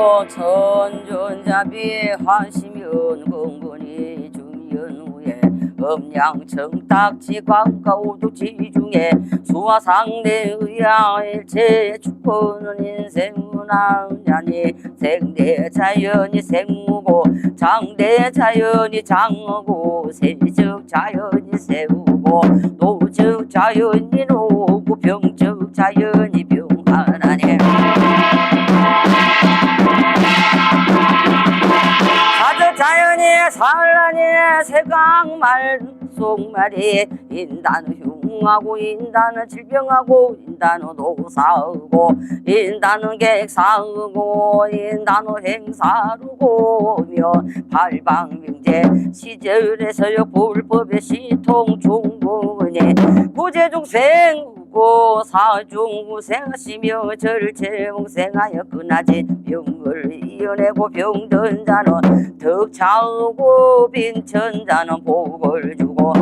고 천존자비에 하시면 공분이 중연 후에 음양청딱지 광가오도지 중에 수화상대 의야일체 축포는 인생문화냐니 생대자연이 생무고 장대자연이 장하고 세적자연이 세우고 노적자연이 노고 병적자연이 병하나니 자연이 산란이 세강말 속말이 인단은 흉하고 인단은 질병하고 인단은 도사하고 인단은 객사하고 인단은 행사르고며 발방명제 시절에서요 불법의 시통 중군이 구제중생 사중생하시며 절체몽생하여 끝나지 병을 이어내고 병든 자는 덕차하고 빈천자는 복을 주고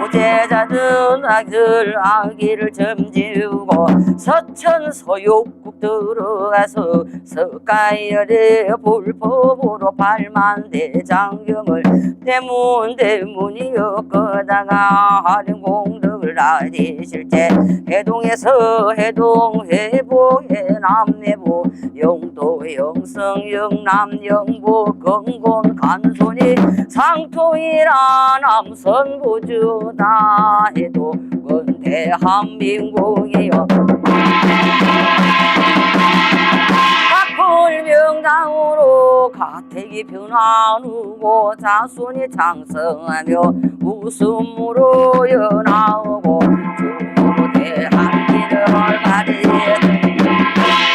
부제자는 아기를 점지우고 서천서욕국 들어가서 석가열의 불법으로 발만대장경을 대문이었거다가 하는 공덕을 나리실 때 해동에서 해동 해보해 남내부 영도 영성 영남 영부 건곤 간손이 상토이라 남선부주다 해도 건 대한민국이여 각불명당으로 가택이 변화누고 자손이 장성하며 웃음으로 연하오고 대한민국을 가리더니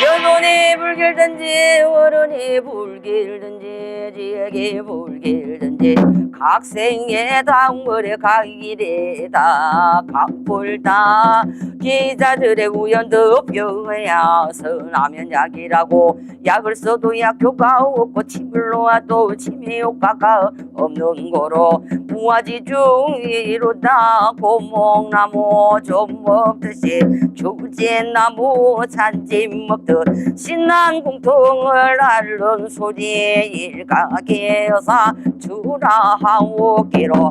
여론이 불길든지 어른이 불길든지 지역이 불길든지 각생의 당월의 각일이다 각불다 기자들의 우연도 병야 선하면 약이라고 약을 써도 약효가 없고 침을 놓아도 침이 효과가 없는 거로 무아지 중이로다 고목나무 좀 먹듯이 주제나무 잔치 먹듯 신난 공통을 앓는 소리 일각의 여사 주라 하오기로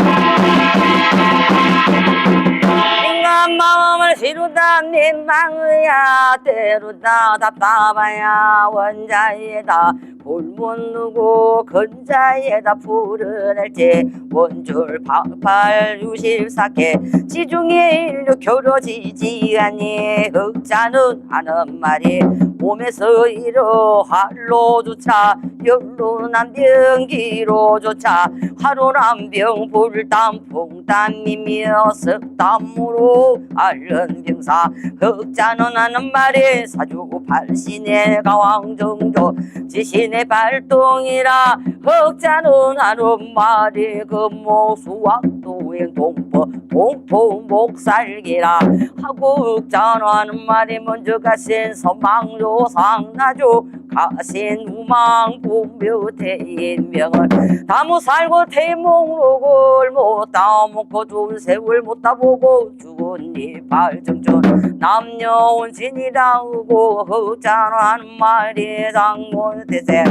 인간 마음을 시루다 민망의야 때로다 답답하야 원자에다 불문 누구 근자에다 불을 할지 원줄 박팔 유실사케 지중해 일로 겨뤄지지 아니 흑자는 하는 말이 몸에서 이러 할로조차 열로남병기로조차 하루남병 불담 풍담이며 석담으로 앓는 병사 흑자는 하는 말이 사주 발신의 가왕정조 지신의 발동이라 흑자는 하는 말이 금모수왕도행 동포 동포 목살기라 하고 흑자는 하는 말이 먼저 가신 선망조 상나조 가신 우망 공묘태인명을 다무 살고 태몽록을 못 따먹고 좋은 세월 못 따보고 죽은 이발 정전 남녀 온신이라고 흑자는 말이 장모대세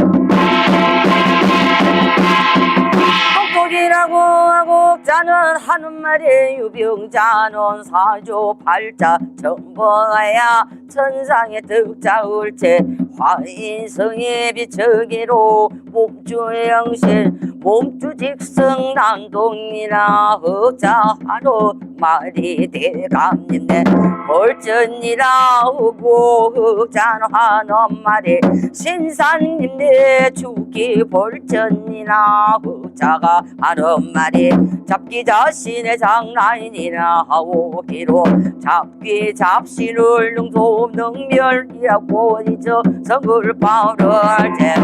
독독이라고 하고 흑자는 하는 말이 유병자는 사조 팔자 정보야 천상의 득자울체 화인성의 비처기로 몸주영신 몸주직성 난동이라 흑자하로 말이 대감인데 벌전이라 하고 흑자는 하는 말이 신사님네 죽기 벌전이라 흑자가 하는 말이 잡기 자신의 장난이라 하오기로 잡기 잡신을 능소 능멸이라고 이저 성을 바를 때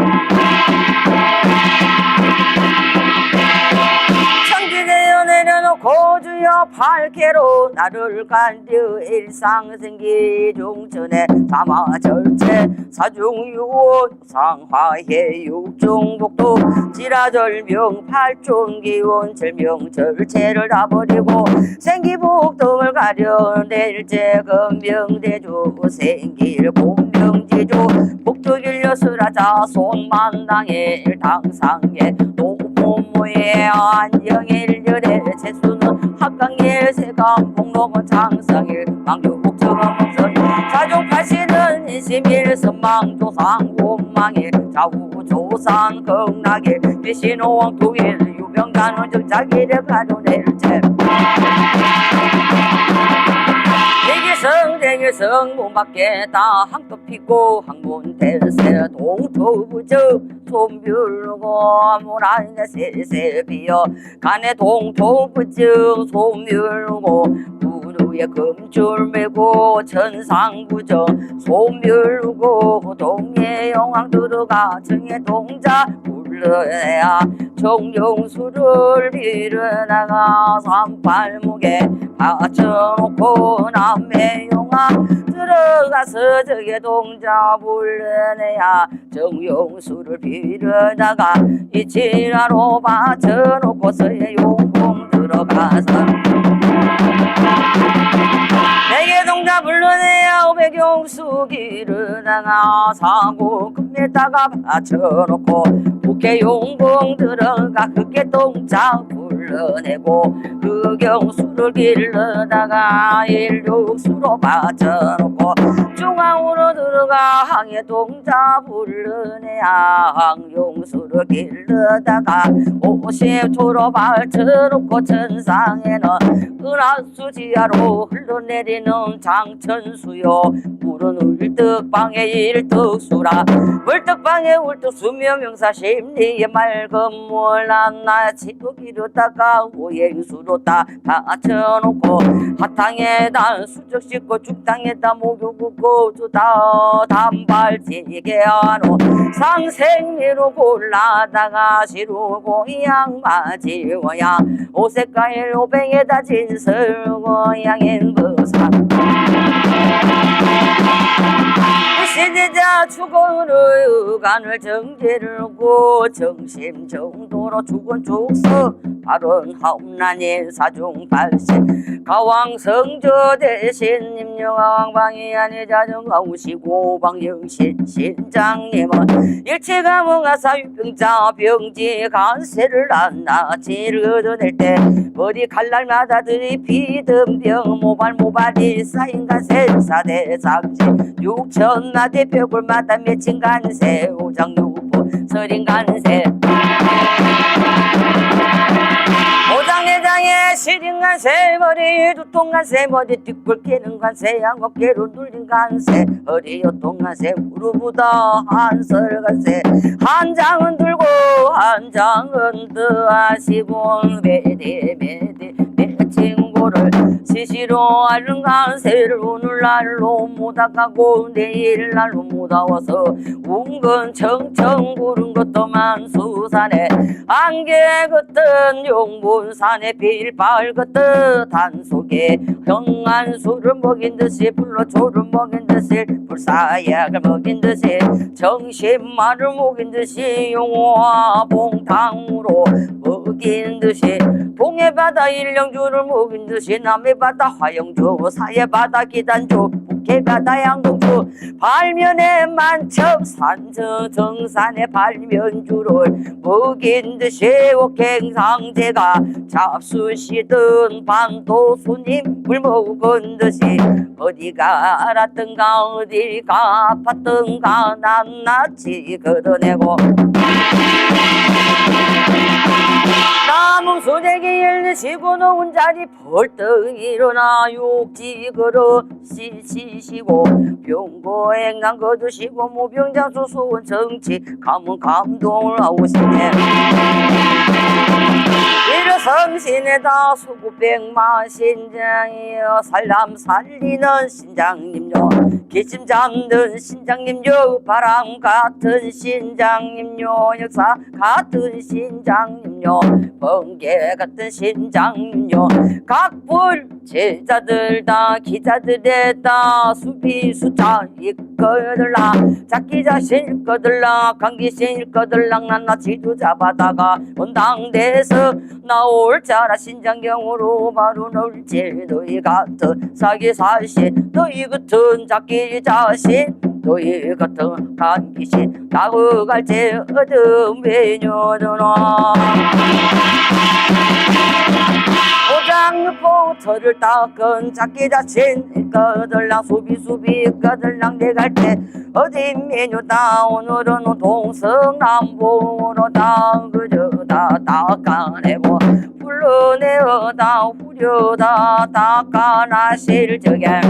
천지대여 내려놓고 주여 팔개로 나를 간디어 일상생기 중천에 사마절체 사중유원 상화해 육중복도 지라절명 팔중기원 절명절체를 다 버리고 생기복동을 가려낼 제 금명대주 생길 공명지 기조 북두길려스라자 손만당의 당상계 노부모의 안정일열의 재수는 합강일 세감 폭록은 장성일 망주국정은 사종팔씨는 인심일선망조상 원망일 좌우조산 극락일 비신호왕 통일 유병단은 정자기를 가져낼채 대기성 문밖에 다 항도 피고 항문대세 동토부저 손뷰르고 모란에 세세 비어 간에 동토부저 손뷰르고 무르에 금줄 메고 천상부저 손뷰르고 동해 영왕 들어가 정해 동자 불러야 정령수를 일어나가 산발목에 받쳐놓고 남의 용아 들어가서 저게 동자 불러내야 정령수를 빌어다가 이치라로 받쳐놓고서의 용공 들어가서 내게 동자 불러내야 오백용수 길어다가 사고 금에다가 받쳐놓고 국회 용공 들어가 그게 동자 불러내고 흑영수를 길러다가 일육수로 받쳐놓고 중앙으로 들어가 항해 동자 불러내야 항용수를 길러다가 50초로 받쳐놓고 천상에는 은하수 지하로 흘러내리는 장천수요 물은 울떡방에 일떡수라 물떡방에 울떡수며 명사심리에 맑은 몰랐나 지도기로다가 오행수로 다 받쳐놓고 하탕에다 수적 씻고 죽당에다 목욕 붓고 주다 단발지게 하노 상생미로 골라다가 시루고 양마지워야 오색가일 오뱅에다 진설고 양인버사 시대자 죽어를 간을 정제를 고 정심정도로 죽은 죽서 발언 하옵나니 사중발신 가왕성저 대신 임영왕방이 아니자 정가우시고 방영신 신장님은 일체가몽하사 유병자 병지 간세를 안나지를 얻어낼 때 머리 칼날마다 들이피던 모발이 쌓인 간세 사대상지 육천마대 벽골마다 맺힌 간세 오장육부 서린 간세 오장내장에 시린 간세 머리 두통 간세 머리 뒷골 깨는 간세 양어깨로 눌린 간세 허리 요통 간세 무릎보다 한설 간세 한 장은 들고 한 장은 더하시고 매대 친구를 시시로 앓는 간세를 오늘날로 못아가고 내일날로 못아와서 운건 청청 구른 것도 만수산에 안개 걷던 용문산에 빌발 걷던 단속에 형안수를 먹인 듯이 불로초를 먹인 듯이 불사약을 먹인 듯이 정신만을 먹인 듯이 용화 봉탕으로 먹인 듯이 동해바다 일령주를 먹인 듯이 남해바다 화영주 사해바다 기단주 북해바다 양동주 발면에 만첩 산저 정산의 발면주를 먹인 듯이 옥행상제가 잡수시던 반도수님 물 먹은 듯이 어디가 알았던가 어디가 아팠던가 낱낱이 걷어내고 남은 소재기 일리시고 놓은 자리 벌떡 일어나 욕지 걸어 시시시고 병고행강 거두시고 모병장 수수원 정치 가문 감동을 하오시네 일성신에다 수구백만 신장이여 살람 살리는 신장님요 기침 잡는 신장님요 바람 같은 신장님요 역사 같은 신장님요 번개 같은 신장님요 각불 제자들 다 기자들의 다 수비수자 이거들라 자기자신 거들라 강기신 거들랑 난나 지도 잡아다가 원당대에서 나올 자라 신장경으로 바로 놀지 너희 같은 사기사신 너희 같은 자기 자신 너희 같은 간기시 나가갈 때 어둠 외녀들아 포장포터를 닦은 작게 자친 거들랑 수비수비 거들랑 내갈 때 어디 메뉴다 오늘은 동서남북으로다 그저다 닦아내고 불러내어다 후려다 닦아나실 적에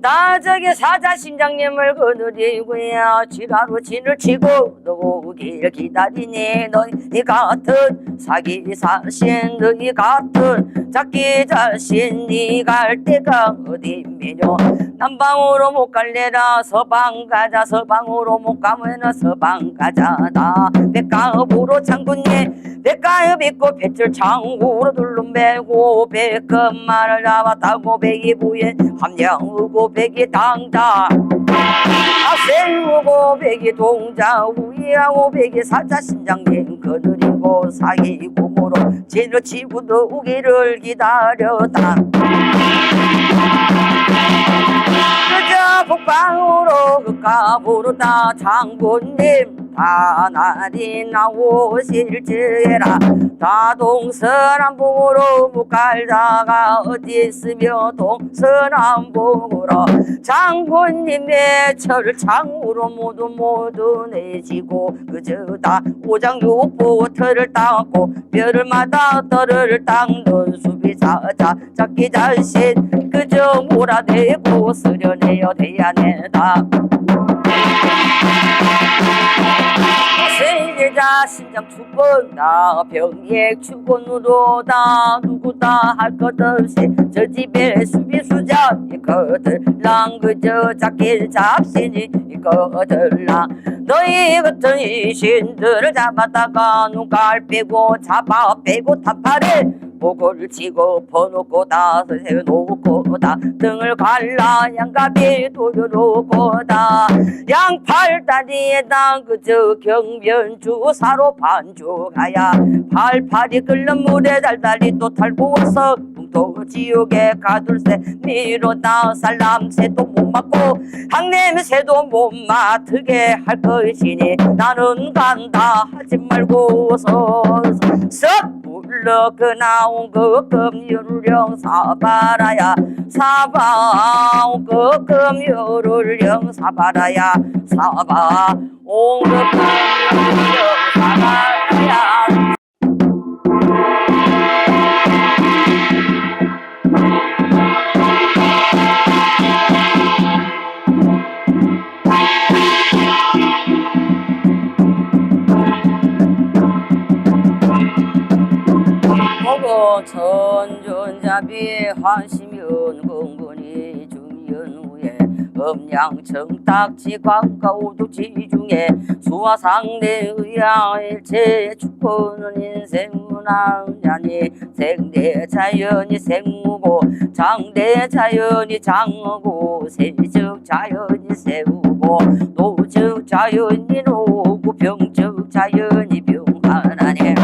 나 저기 사자신장님을 거느리고야 지라로 진을 치고 너길 기다리니 너희 같은 사기사신 너희 같은 작기 자신 니 갈 데가 어디면요 남방으로 못 갈래라 서방 가자 서방으로 못 가면 서방 가자 나 백가읍으로 장군님 백가읍 있고 배틀 창구로 둘러매고 백금말을 잡았다고 백이 부인 함양우고 백이 당자 세우고 백이 동자 후이하고 백이 사자 신장님 거느리고 사기구모로 진을 치고 너우기를 기다렸다 그저 북방으로 극가부로 다 장군님 다 날이 나오실 적에라 다 동서남북으로 못 갈다가 어디 있으며 동서남북으로 장군님의 철창으로 모두 내시고 그저 다 오장육부터를 닦고 뼈를마다 떨을 닦는 수비사자 작기 자신 그저 몰아대고 쓰려내어 대야내다 세계자 신장 축원다 병액 축원으로다 누구다 할 것 없이 저 집에 수비수자 이거들랑 그저 작길 잡신이 이거들랑 너희 같은 이 신들을 잡았다가 눈깔 빼고 잡아 빼고 타파를 목을 치고 퍼놓고 다 세워놓고 다 등을 갈라 양갑이 돌려놓고 다 양팔다리에다 그저 경변주사로 반죽하야 팔팔이 끓는 물에 달달이 또 탈고 와서 또 지옥에 가둘새 미로다 살람새도 못 맞고 항냄새도 못 맡게 할 것이니 나는 간다 하지 말고서 썩 불러 그 나온 그 금요를령 사바라야 사바 그 금요를령 사바라야 사바 온 그 금요를령 사바라야 천존자비 환시면 근근히 중연 후에 음양청탁지 광가오둑지 중에 수화상대 의아일체 축구는 인생문화냐니 생대자연이 생무고 장대자연이 장하고 세적자연이 세우고 노적자연이 노고 병적자연이 병하나니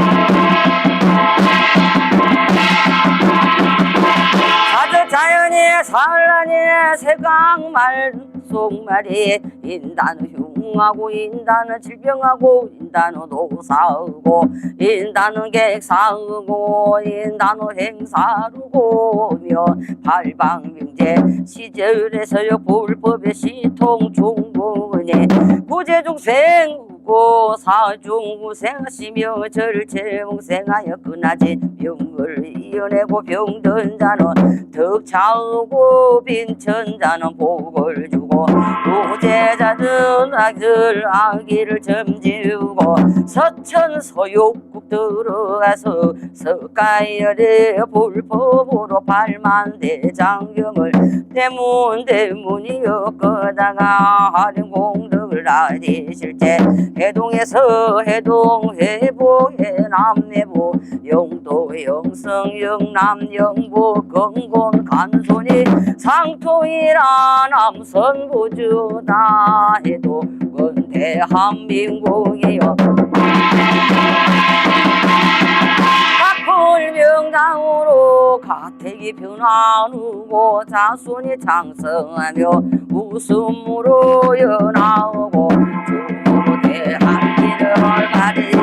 자연이 산란이 세강말 속말이 인단은 흉하고 인단은 질병하고 인단은 노사하고 인단은 객사하고 인단은 행사르고며 발방명제 시절에서요 불법의 시통 중군에 구제중생 사중생하시며 절체몽생하여 끝나지 병을 이어내고 병든 자는 덕차하고 빈천자는 복을 주고 도제자는 아기를 점지우고 서천서욕국 들어가서 석가열에 불법으로 발만대장경을 대문이여 거다가 하는 공덕을 나리실 때 해동에서 해동 해보 해남해보 영도 영성 영남 영보 건곤 간손이 상토이라 남선부주다 해도 건 대한민국이여 박불며 명당으로 가택이 변화누고 자손이 장성하며 웃음으로 연하오고 주로 대한민을 가리는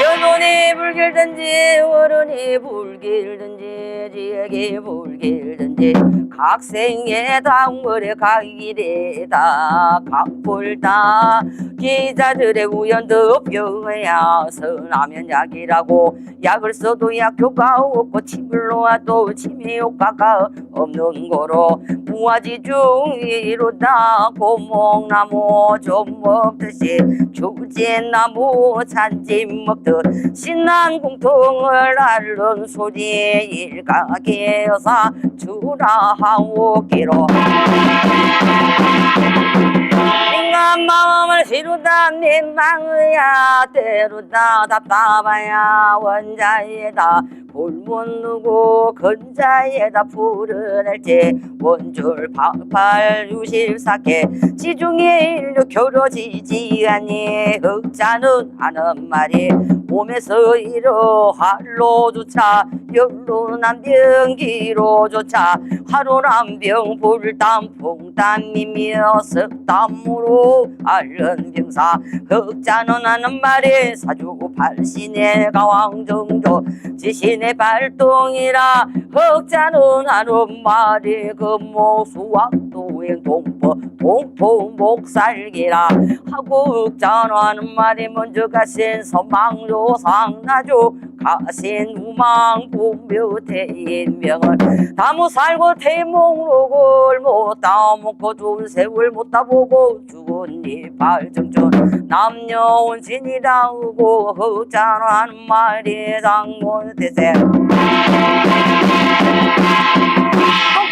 여론이 불길든지 어른이 불길든지 지역이 불길든지 각생의 당월에 가기래다 각불다 기자들의 우연도 병해야 선하면 약이라고 약을 써도 약 효과 없고 침을 놓아도 침이 효과가 없는 거로 무화지 중이로다 고목나무 좀 먹듯이 주제나무 잔치 먹듯 신난 공통을 앓는 소리 일각의 여사 주라하오기로 인간 마음을 시루다 민망해야 때로다 답답하야 원자에다 불문 누구 근자에다 풀어낼지 원줄 864개 지중해 인류 겨뤄지지 않니 흑자는 하는 말이 몸에서 이러 할로조차 열로난 병기로조차 하루난 병 불땀 풍땀이며 석담으로 앓는 병사 흑자는 하는 말이 사주고 발신의 가왕정조 지신의 발동이라 흑자는 하는 말이 금모수왕도행 동법 동토 목살기라 하고 흑자는 하는 말이 먼저 가신 선망조 상나조 가신 우망 분묘대인명을 다무 살고 태몽록을 못 따먹고 좋은 세월 못 따보고 죽은 이발 정전 남녀 온신이라고 흑자는 하는 말이 장모대세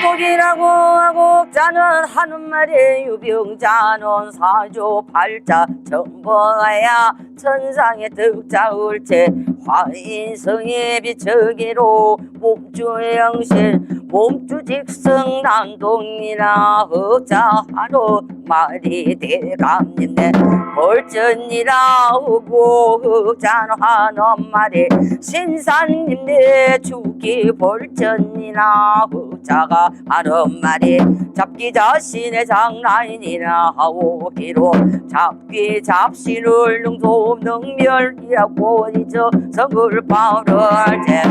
똑똑이라고 하고 자는 하는 말이 유병자는 사조 팔자 정보야 천상의 득자을체 화인성의 비척이로 몸주의 영신 몸주 직성 난동이라 흑자하러 말이 대감님네 벌전이라 하고 흑자는 하는 말이 신사님네 죽기 벌전이라 흑자가 하는 말이 잡기 자신의 장난이라 하오기로 잡기 잡신을 능소 능멸이라고 이저 성을 바를 때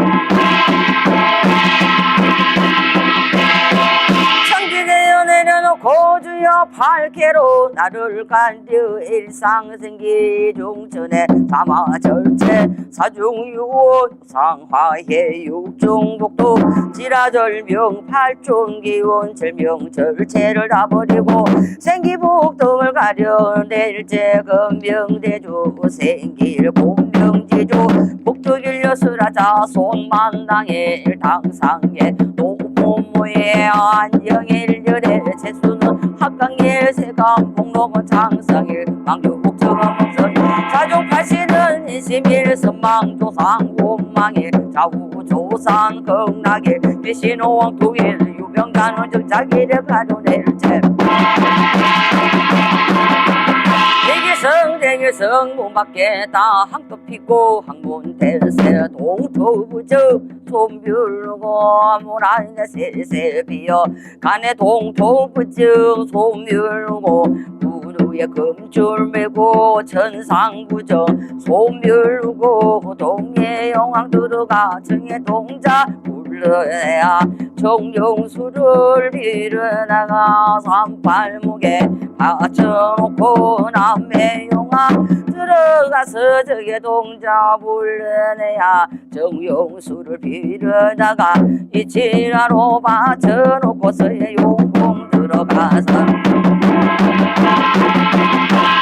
천지대여 내려놓고 주여 팔개로 나를 간디어 일상생기 종천에 사마절체 사중유호 상화해 육중복도 지라절명 팔촌기원 절명절체를 다 버리고 생기복동을 가려낼 제금명대주 생길 공명지주 복두길려스라자 손만당의 일당상에 노모모의 안정일열의 재수는 합강일 세감 폭로건 장성일 망주복정은 목선 자족하시는 인심일 선망조상 원망일 좌우조산 극락일 비신호왕 도일 유병단은 정자기를 가려낼 제 대기성 문밖에다 항도 피고 항문 대세 동토부저 손뷰르고 문안에 세세비어 간에 동토부저 손뷰르고 무르에 금줄 메고 천상부정 손뷰르고 동해 영왕 들어가 정해 동자 불러야 정령수를 빌어나가 산발목에 받쳐놓고 남의 용아 들어가서 저게 동자 불러내야 정용수를 빌어다가 이치라로 받쳐놓고서의 용공 들어가서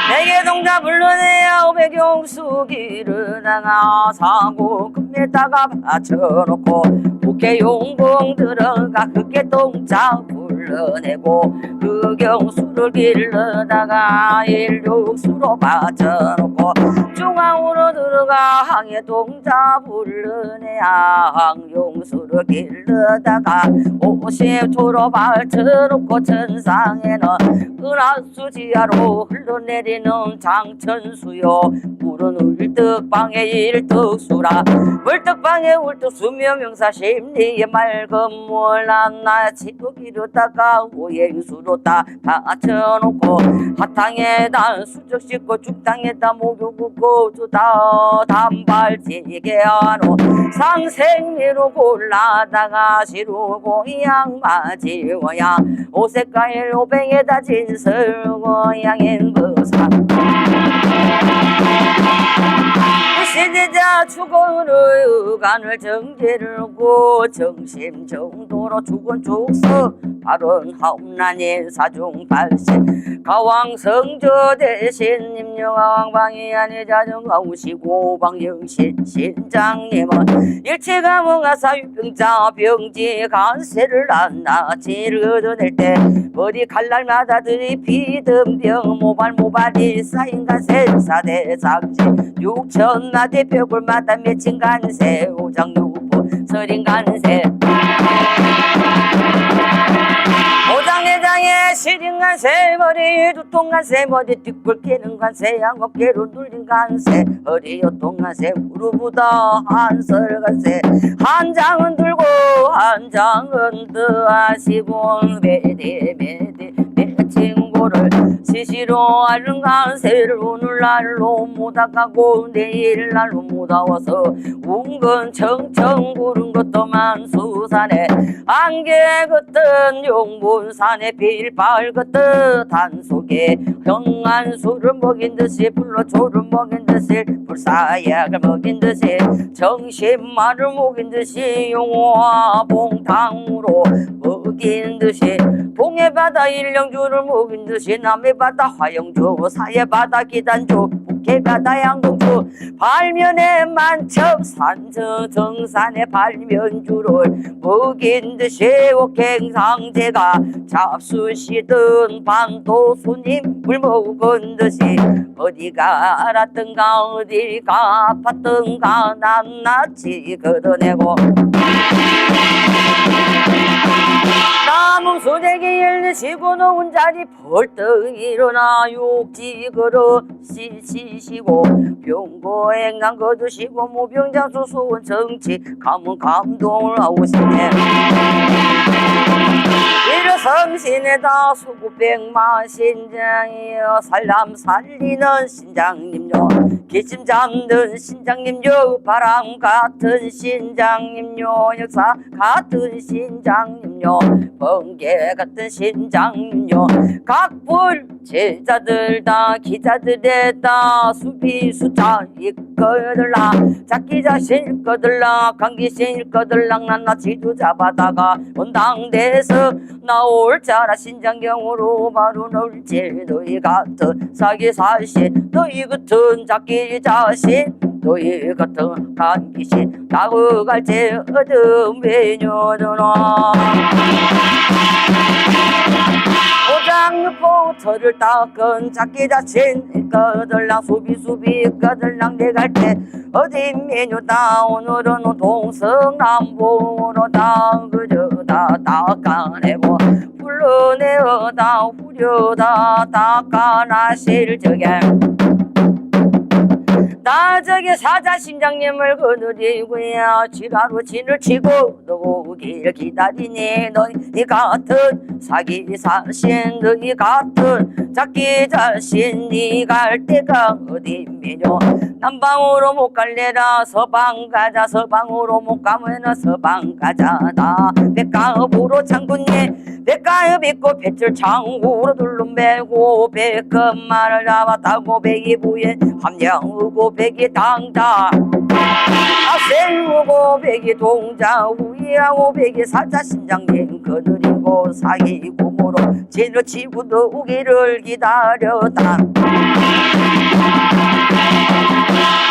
내게 동자 불러내야 오백용수 길어다가 사고 금에다가 받쳐놓고 국회 용공 들어가 흑계 동자 불러내고 흑경수를 길러다가 일육수로 받쳐놓고 중앙으로 들어가 항해 동자 불러내야 항용수를 길러다가 50초로 받쳐놓고 천상에는 은하수 지하로 흘러 바다도 내리는 장천수요 물은 울떡방에 일떡수라 울떡방에 울떡수며 명사심리에 맑은 물난나 지도기로다가 오행수로다 받쳐놓고 핫탕에다 수적 씻고 죽탕에다 목욕 굽고 두다 단발지게 하노 상생미로 골라다가 시루고 양맞이워야 오색깔 오뱅에다 진설고양인 부사 시대자 죽어를 간을 정제를 하고 정심정도로 죽은 죽서 발언 하옵나니 사중발신 가왕성저 대신 임영왕방이 아니 자정하우시고 방영신 신장님은 일체가몽아 사유병자 병지 간세를 안나치를 얻어낼 때 머리 칼날마다 들이피던 모발이 쌓인 간세 사대작지 육천나 대표골마다 맺힌 간세 오장육부 서린 간세 오장내장에 시린 간세 머리 두통 간세 머리 뒷골 깨는 간세 양어깨로 눌린 간세 허리 요통 간세 무릎보다 한설 간세 한 장은 들고 한 장은 더하시고 매대 친구를 시시로 앓는 간세를 오늘날로 못아가고 내일날로 못아와서 운건 청청 구른 것도만 수산에 안개 걷던 용문산에 빌발 걷던 단속에 평안수를 먹인 듯이 불로초를 먹인 듯이 불사약을 먹인 듯이 정신만을 먹인 듯이 용화 봉탕으로 먹인 듯이 동해 바다 일령주를 먹인 듯이 남해 바다 화영주 사해 바다 기단주 북해 바다 양동주 발면에 만첩 산저 정산의 발면주를 먹인 듯이 옥행상제가 잡수시던 반도수님을 먹은 듯이 어디가 알았던가 어디가 아팠던가 낱낱이 걷어내고 남은 수대기 일시고 놓은 자리 벌떡 일어나 욕지 걸어 시시시고 병고행강 거두시고 무병장수 수원 정치 가문 감동을 하고 싶네 일어성신에다 수구백만 신장이여 살람 살리는 신장님요 기침 잡는 신장님요 바람 같은 신장님요 역사 같은 신장님요 번개 같은 신장님요 각불 제자들 다 기자들의 다 수비 숫자 이거들라 자기자신 거들라 강기신 거들랑 난나 지도 잡아다가 원당대에서 나올 자라 신장경으로 바로 놀지 너희 같은 사기사신 너희 같은 자기자신 너희 같은 강기신 나가갈지 어둠 외녀들아 오장육포 털을 닦은 자기자신 거들랑 수비 거들랑 내갈때 어디 메뉴다 오늘은 동성남보로다 그저다 닦아내고 불러내어다 후려다 닦아나실 적에 나저기 사자신장님을 거느리고야 지라로 진을 치고 오길 기다리니 너희 같은 사기사신 너희 같은 자기자신 니 갈 때가 어디면요 남방으로 못 갈래라 서방 가자 서방으로 못 가면 서방 가자다 백가읍으로 장군님 백가읍 있고 배틀 창구로 둘러매고 백금말을 잡았다고 백이 부에 함양우고 백이 당자 아셀우고 백이 동자 우이하고 백이 사자신장님 거느리고 사기구모로 진을 치고 너우기를 기다렸다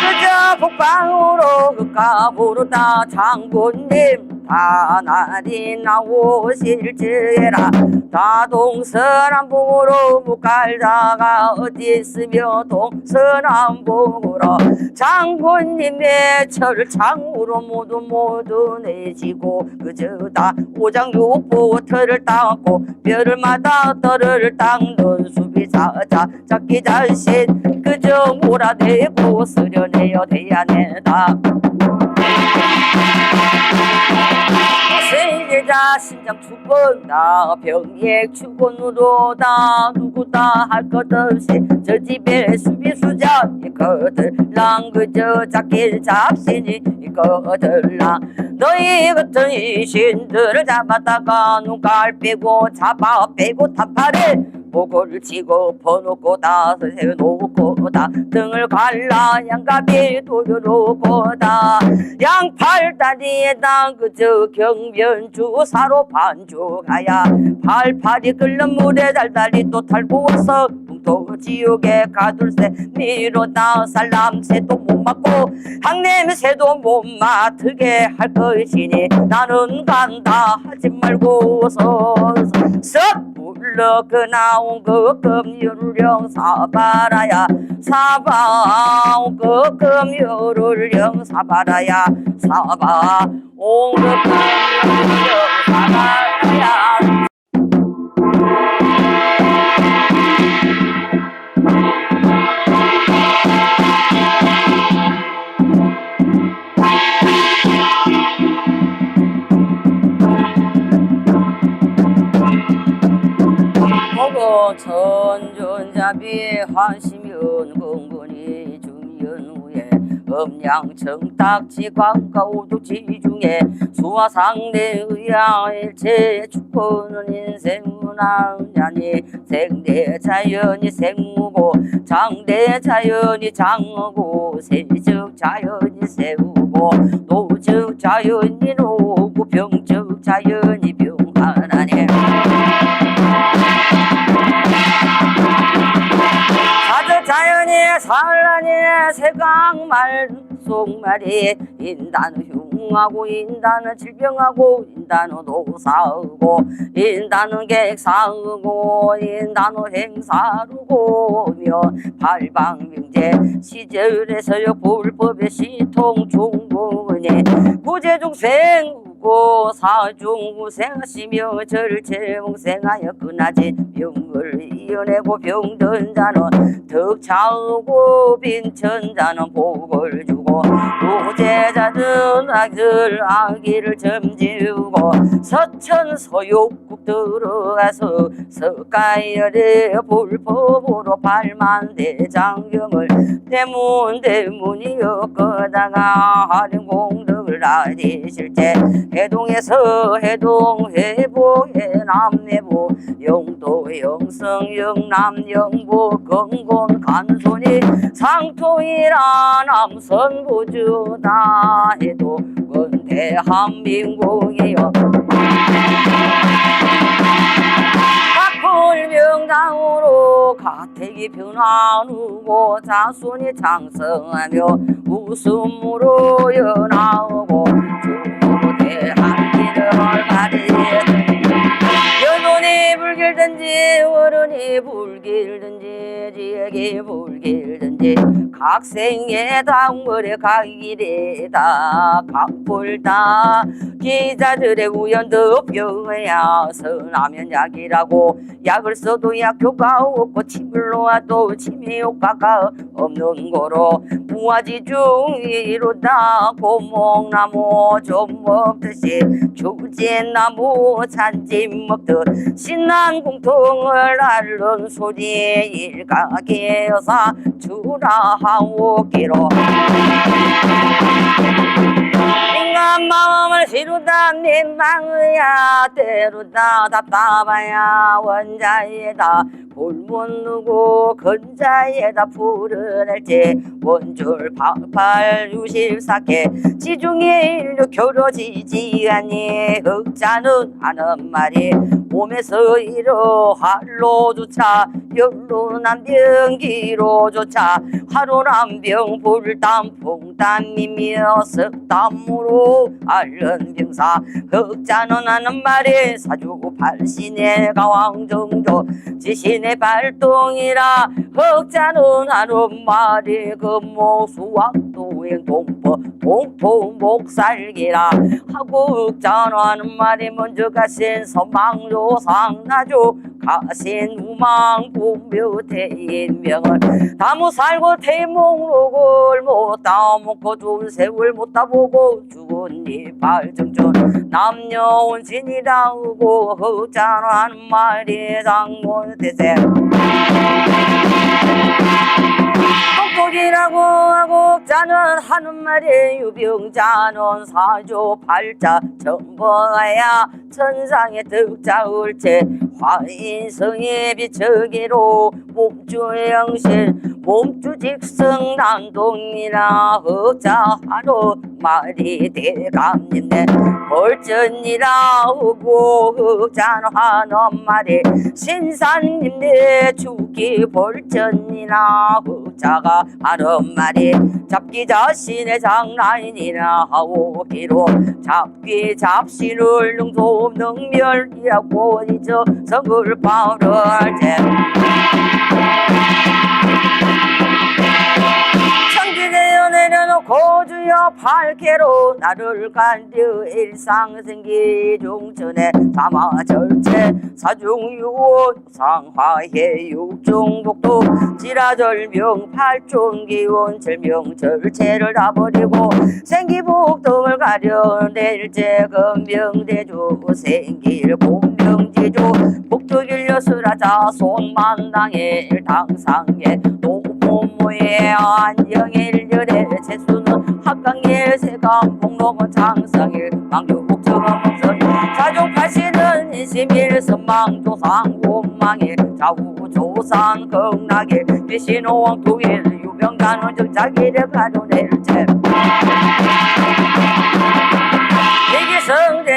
그저 북방으로 극갑으로 다 장군님 다날이 나오실 적에라 다동서남북으로 못 갈다가 어디 있으며 동서남북으로 장군님의 철을 창으로 모두 내시고 그저 다 오장육부 털을 닦고 뼈를 마다 털을 닦는 수비 자자 자기 자신 그저 몰아내고 쓰려내어 대야내다 세계자 심장 축원다 병액 축원으로다 누구다 할 것 없이 저 집에 수비수자 이거들랑 그저 잡길 잡신이 이거들랑 너희 같은 이신들을 잡았다가 눈깔 빼고 잡아 빼고 타파를 목을 치고 퍼놓고 다 세워놓고 다 등을 갈라 양갑이 돌려놓고 다 양팔다리에다 그저 경변주사로 반죽하야 팔팔이 끓는 물에 달달이 또 탈고 와서 또 지옥에 가둘세 미로다 살람새도 못 맡고 항냄새도 못 맡게 할 것이니 나는 간다 하지 말고서 썩 불러 그 나온 그 금요를령 사바라야 사바 그 금요를령 사바라야 사바 온 그 금요를령 사바라야 천존자비 화시면 공군이 중연 후에 음양청 딱지 광가 오두지 중에 수화상대 의야일체 축구는 인생문화냐니 생대 자연이 생무고 장대 자연이 장하고 세적 자연이 세우고 노적 자연이 노고 병적 자연이 병하나니 자연이 산란이 세강말 속말이 인단은 흉하고 인단은 질병하고 인단은 노사하고 인단은 객사하고 인단은 행사루고며 발방명제 시절에서요 불법의 시통 중군이 구제중생 고 사중생하시며 절체몽생하여 그나지 병을 이어내고 병든 자는 덕차하고 빈천자는 복을 주고 우제자든 아들 아기를 점지우고 서천서욕국 들어가서 석가열에 불법으로 발만 대장경을 대문이었거다가 하림공덕을 아디실제 해동에서 해동 해보해 남해보 영도 영성 영남 영보 건곤 간손이 상토이라 남선부주다 해도 건 대한민국이여 각불명당으로 가택이 변화누고 자손이 장성하며 웃음으로 연하오고 대한민국을 가리더니 여론이 불길든지 어른이 불길든지 지역이 불길든지 각생의 당월에 가기래다 각불다 기자들의 우연도 병야 선하면 약이라고 약을 써도 약 효과 없고 침을 놓아도 침이 효과가 없는 거로 무아지 중이로다 고목나무 좀 먹듯이 주진나무 잔지 먹듯 신난 공통을 앓는 소리 일각에서 주라하오기로 인간 마음을 시루다 민망의야 때로다 답답하야 원자에다 불문 누구 근자에다 불을 할지 원줄 864개 지중해 인류 겨뤄지지 아니 흑자는 하는 말이 몸에서 이러 할로조차 열로남병기로조차 하루남병 불담 풍담이며 석담으로 앓는 병사 흑자는 하는 말이 사주 발신의 가왕정조 지신의 발동이라 흑자는 하는 말이 금모수왕도에 고행 동포 동포 목살기라 하고 전하는 말이 먼저 가신 선망조상 나죠 가신 우망 분묘대인명을 다무 살고 태몽록을 못 따먹고 좋은 세월 못 따보고 죽은 이발 정전 남녀 온신이라고 허자라는 말이 장모대세 똑똑이라고 하고 자는 하는 말에 유병자는 사조 팔자 전부야 천상의 득자을체 화인성의 비처기로 몸주영신 몸주직성 난동이라 허자하러 말이 대감님네 벌전이라 하고 허자하는 말에 신사님네 죽기 벌전이라 허자가 하는 말이 잡기 자신의 장난이라 하오기로 잡기 잡신을 능소 능멸이라고 이저 성을 바를 때 천지대여 내려놓고 주여 팔개로 나를 간디어 일상생기 중천에 사마절체 사중유원 상화해 육중복도 지라절명 팔중기원 절명절체를 다 버리고 생기복동을 가려낼 제금명대주 생길 공명지주 복덕일려스라자 손만당의 당상에 노모모의 안녕일열의 재수는 합강일 세감 폭록은 장상일 망교국정은 자족하시는 인심일 선망조상 곰망일 좌우조상 극락일 비신호왕 통일 유병단은 적자기를 가려낼 채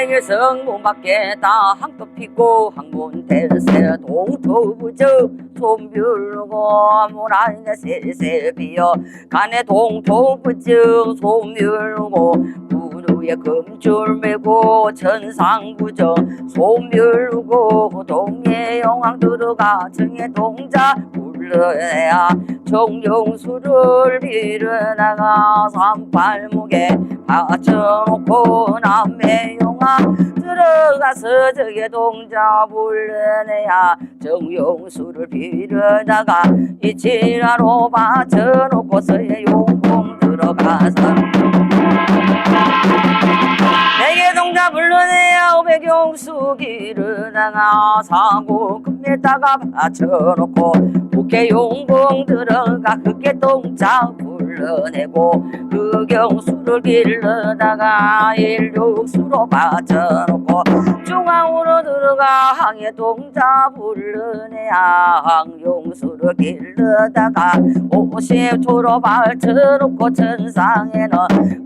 대기성 문밖에다 항토 피고 항문대세 동토부적 손뷰르고 문안에 세세비어 간에 동토부적 손뷰르고 무르에 금줄 메고 천상부적 손뷰르고 동해 영왕 들어가 정해 동자 불러야 정용수를 빌어나가 산팔목에 받쳐놓고 남의 용아 들어가서 저게 동자 불러내야 정용수를 빌어다가 이치라로 받쳐놓고서의 용공 들어가서 내게 동자 불러내야 백용수 길을 나가 사고 금에다가 받쳐놓고 국회 용공 들어가 그게 동자 불러내고 흑영수를 길러다가 일육수로 받쳐놓고 중앙으로 들어가 항해 동자 불러내야 항용수를 길러다가 50초로 받쳐놓고 천상에는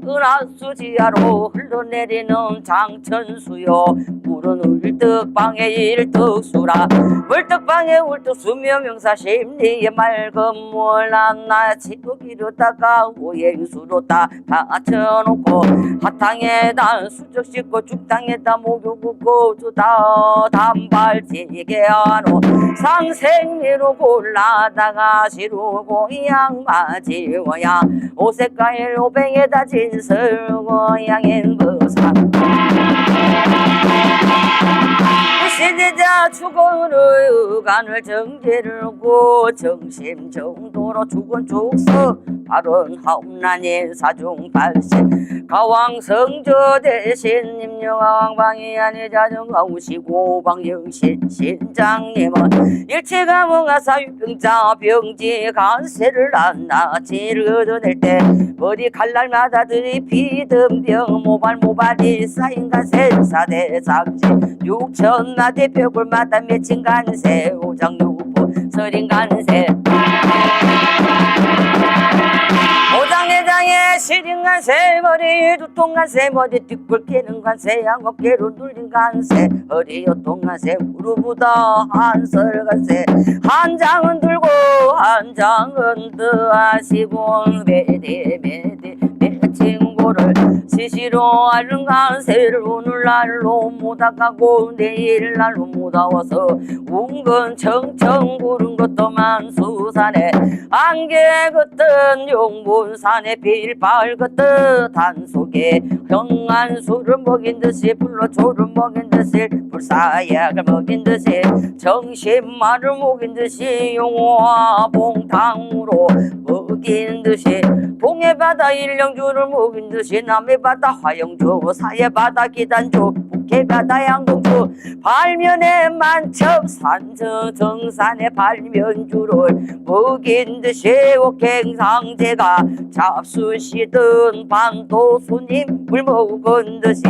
은하수 지하로 흘러내리는 장천수요 물은 울떡방에 일떡수라 물떡방에 울떡수며 명사심리에 맑은 물난나 지도기로 다가 오행수로 다 받쳐놓고 하탕에다 수적 씻고 죽탕에다 목욕 붓고 주다 단발지게 하노 상생리로 골라다가 시루고 양마지워야 오색가일 오뱅에다 진설고 양인 버사 시대자 죽어를 간을 정제르고 정심정도로 죽은 죽서 발언 하옵나니 사중 발신 가왕성저 대신 임영왕방이 아니 자정가 우시고 방영신 신장님은 일체가문가 사유병자 병지 간세를 안나지를 얻어낼 때 머리 칼날마다 들이피던 모발이 쌓인 간세 사대 상지 육천나 대표골마다 맺힌 간세 오장육포 서린 간세 오장내장에 시린 간세 머리 두통 간세 머리 뒷골 깨는 간세 양어깨로 눌린 간세 허리 요통 간세 무릎보다 한설 간세 한 장은 들고 한 장은 더하시고 매대 매친고 장고를 시시로 아른간 새를 오늘날로 못아가고 내일날로 못아와서 운건 청청 구른 것도만 수산에 안개 걷던 용분산에 빌발 걷던 단속에 형안수를 먹인 듯이 불로초를 먹인 듯이 불사약을 먹인 듯이 정신말을 먹인 듯이 용화봉탕으로 먹인 듯이 동해바다 일령주를 먹인 듯이 남해바다 화영주 사해바다 기단주 북해바다 양동주 발면에 만첩 산저 정산의 발면주를 먹인 듯이 옥행상제가 잡수시던 반도수님을 먹은 듯이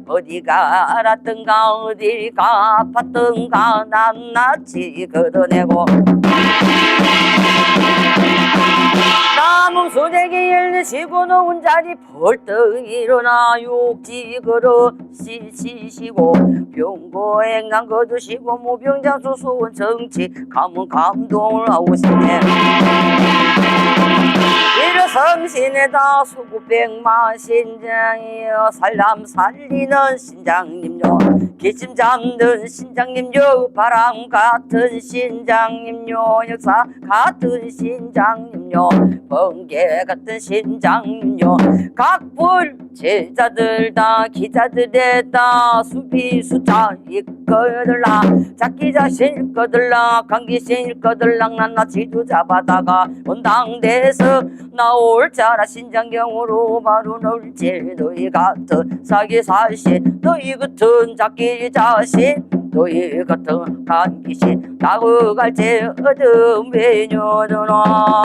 어디가 알았던가 어디가 아팠던가 낱낱이 걷어내고 남은 수대기 일리시고 놓은 자리 벌떡 일어나 욕지 걸어 시시시고 병고행강 거두시고 무병장수 수원 정치 가문 감동을 하고 싶네 일어성신에다 수구백만 신장이여 살람 살리는 신장님요 기침 잡는 신장님요 바람 같은 신장님요 역사 같은 신장님요 번개 같은 신장님요 각불 제자들 다 기자들의 다 수비수자 이거들라 자기자신 거들라 강기신 거들랑 난나 지도 잡아다가 원당대에서 나올 자라 신장경으로 바로 놀지 너희 같은 사기사신 너희 같은 자기자신 너희 같은 간기신 나그갈지 어둠 외녀들아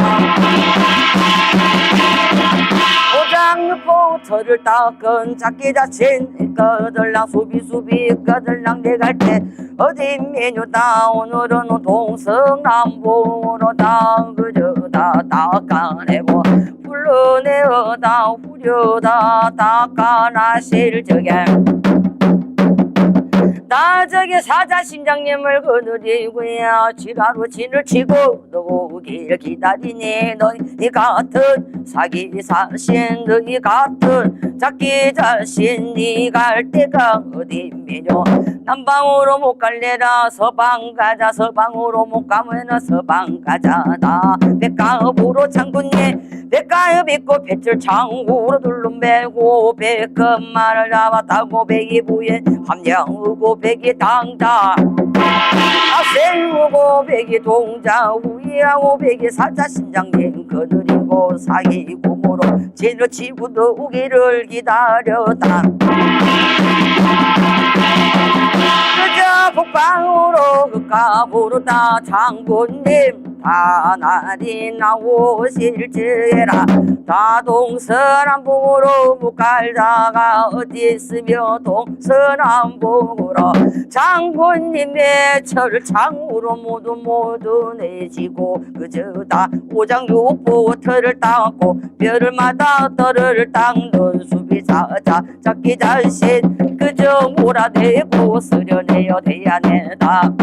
포장포터를 닦은 자기자신 거들랑 수비수비 거들랑 내갈 때 어디 메뉴다 오늘은 동서남북으로다 그저 다 닦아내고 불러내어다 후려다 닦아나실 적에 나 저기 사자신장님을 거느리고야 지가로 진을 치고 너길 기다리니 너희 같은 사기사신 너희 같은 자기자신 니 갈 데가 어디면요 남방으로 못 갈래라 서방 가자 서방으로 못 가면 서방 가자 나 백가읍으로 장군님 백가읍 있고 배철 창구로 둘러매고 백금만을 잡았다고 백이 부에 함령우고 백이 당다 아셀우고 백이 동자 후이하고 백이 사자신장님 거느리고 사기공으로 진을 치고도 오기를 기다렸다 그저 북방으로 극가부로 다 장군님 다날이 나오실지라 다동서남북으로 못 갈다가 어디 있으며 동서남북으로 장군님의 철창으로 모두 내지고 그저 다 오장육부 터를 닦고 뼈를 마다 떨을 닦는 수비사자 자기자신 그저 몰아대고 쓰려내어 대야내다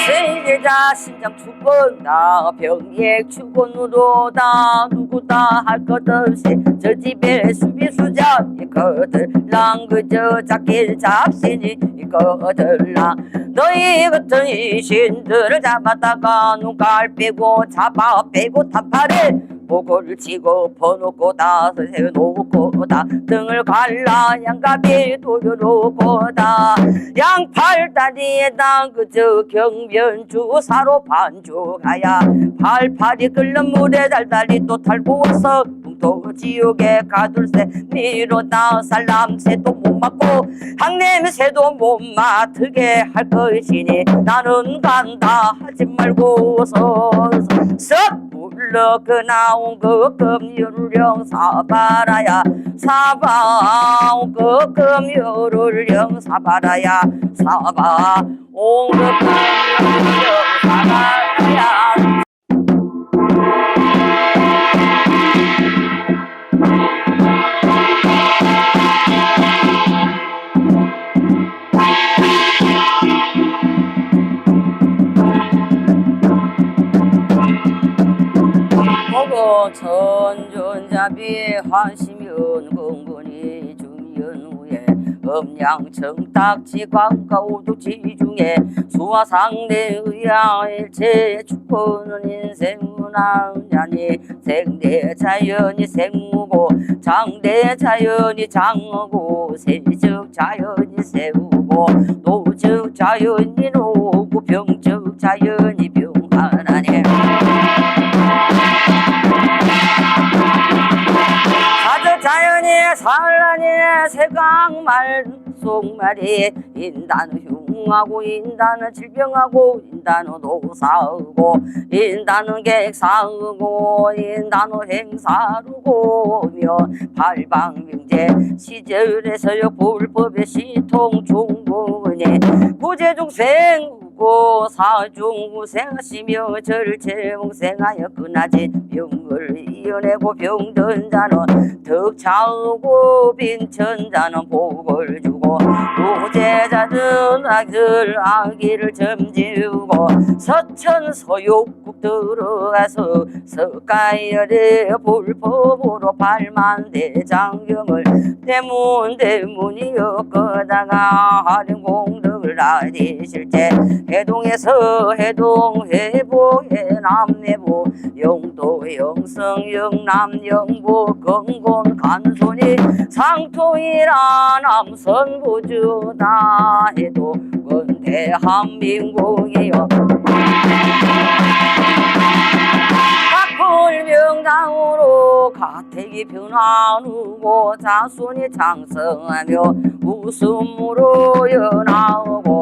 세계자 신장 축원다 병액 축원으로다 누구다 할 것 없이 저 집에 수비수자 이거들랑 그저 잡길 잡신이 이거들랑 너희 같은 이 신들을 잡았다가 눈깔 빼고 잡아 빼고 타파를 목을 치고 퍼놓고 다 세워놓고 다 등을 갈라 양갑이 돌려놓고 다 양팔다리에다 그저 경변주사로 반죽하야 팔팔이 끓는 물에 달달이 또 탈고 와서 또 지옥에 가둘새 미로다 살람새도 못 맞고 항냄새도 못 맡게 할 것이니 나는 간다 하지 말고서 썩 불러그 나온 그 금요를령 사바라야 사바 그 금요를령 사바라야 사바 온 그 금요를령 사바라야 옥조 천존자비 하시면 건건히 중연 후에 음양청 딱지 광가 오도지 중에 수화상대 의아일체 축포는 인생문화냐니 생대 자연이 생무고 장대 자연이 장하고 세적 자연이 세우고 노적 자연이 노고 병적 자연이 병하나니 사적 자연이 산란이 세강말 속말이 인단은 흉하고 인단은 질병하고 인단은 노사하고 인단은 객사하고 인단은 행사르고며 발방명제 시절에서요 불법의 시통 중군에 구제중생 사중생하시며 절체몽생하여 끝나지 병을 이어내고 병든 자는 덕차하고 빈천 자는 복을 주고 부재자는 악기를 점지우고 서천서욕국 들어가서 석가열의 불법으로 발만대장경을 대문이여 거다가 하는 공덕을 나리실 때 해동에서 해동 해보해 남해보 영도 영성 영남 영보 건곤 간손이 상토이라 남선부주다 해도 건 대한민국이여 각불명당으로 가택이 변화누고 자손이 장성하며 웃음으로 연하오고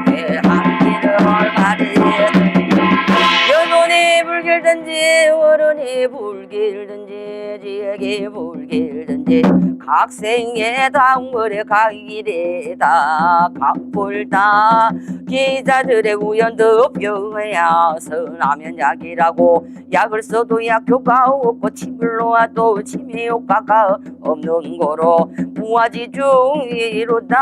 대한민국을 가리던 여론이 불길든지 어른이 불길든지 지역이 불길든지 각생의 당월에 가기래다 각불다 기자들의 우연도 병해야 선하면 약이라고 약을 써도 약 효과 없고 침을 놓아도 침이 효과가 없는 거로 무화지중이로다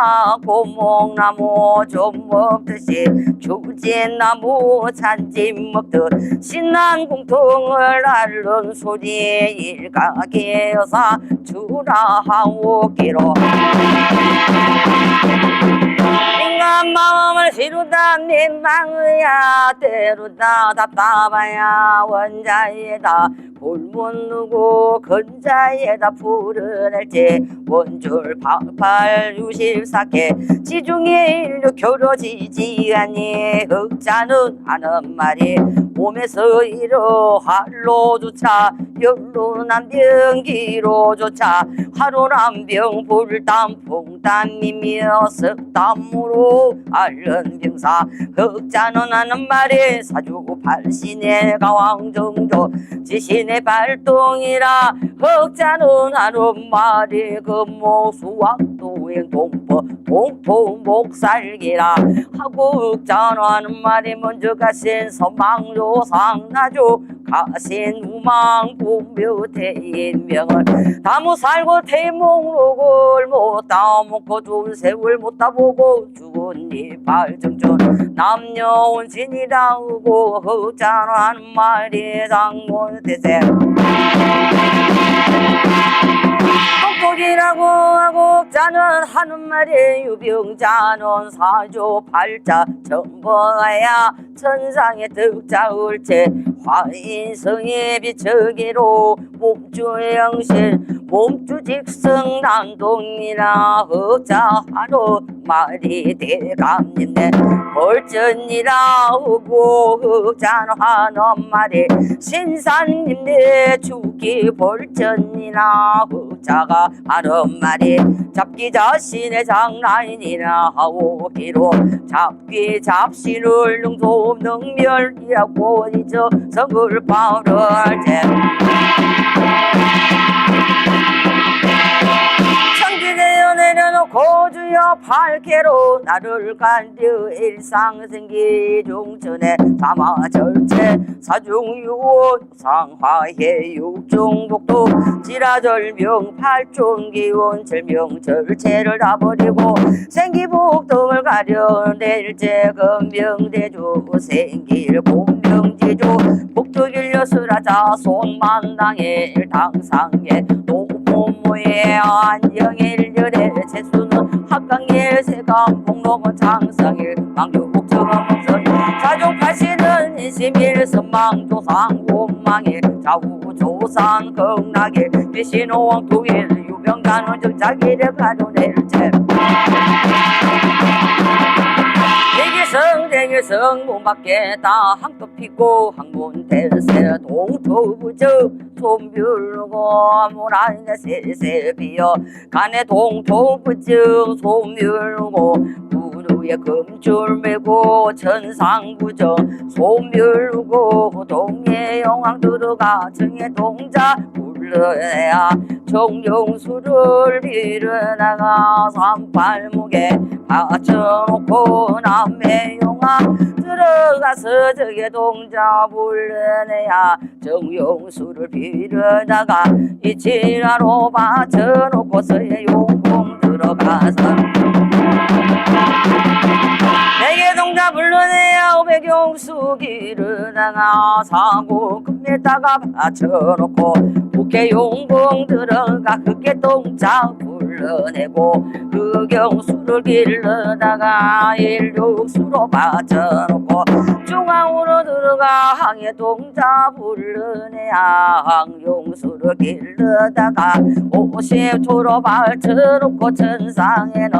고목나무 좀 먹듯이 주제나무 잔치 먹듯 신난 공통을 앓는 소리 일각의 여사 주라하오기로 인간 마음을 시루다 민망의야 때로다 답답하야 원자에다 불문 누구 건자에다 불을 할지 원줄 864개 지중해 일로 겨뤄지지 않니 흑자는 하는 말이 몸에서 이러 할로조차 연로남병기로조차 하루남병 불담 풍담이며 석담으로 앓는 병사 흑자는 하는 말이 사주고 발신의 가왕정조 지신의 발동이라 흑자는 하는 말이 금모수왕도행 동포 동포 목살기라 하고 흑자는 하는 말이 먼저 가신 선망조 상나조 가신 우망 분묘대인명을 다무 살고 태몽록을 못 따먹고 좋은 세월 못 따보고 죽은 이발정전 남녀원신이라고 흑자는 하는 말이 장모대세 똑똑이라고 하고 흑자는 하는 말이 유병자는 사조 팔자 정보야 천상의 득자울체 화인성의 비처기로 몸주영신 몸주직성 난동이라 흑자하로 말이 대감님네 벌전이라 하고 흑자는 하는 말이 신사님네 죽기 벌전이라 흑자가 하는 말이 잡기 자신의 장난이라 하오기로 잡기 잡신을 능소 능멸이라고 이저 성을 바를 때 천지대여 내려놓고 고주여 팔개로 나를 간려 일상생기 중천에 사마절체 사중유호 상화해 육중복도 지라절명 팔중기원 절명절체를 다 버리고 생기복동을 가려낼 제금명대주 생길 공명지주 복덕일려스라자 손만당의 당상에 노모모의 안정일열의 재수는 합강일 세감 폭로건 장성일 망교국정원선 자종파시는 인심일선망조상 곤망일 좌우조산 극락일 비신호왕 두일 유병단은 정자기를 가려낼체 대기성 문밖에 다 항도 피고 항문대세 동토부저 손뷰르고 문안에 세세비어 간에 동토부저 손뷰르고 무르에 금줄 메고 천상부저 손뷰르고 동해 영왕 들어가 정해 동자 불러야 정령수를 빌어나가 산팔목에 받쳐놓고 남해용아 들어가서 저게 동자 불러내야 정용수를 빌어다가 이치라로 받쳐놓고서의 용궁 들어가서 내게 동자 불러내야 오백용수 길어다가 사고 금에다가 받쳐놓고 국회용궁 들어가 그게 동자 불러내고 흑영수를 길러다가 일육수로 받쳐놓고 중앙으로 들어가 항해 동자 불러내야 항용수를 길러다가 오십초로 받쳐놓고 천상에는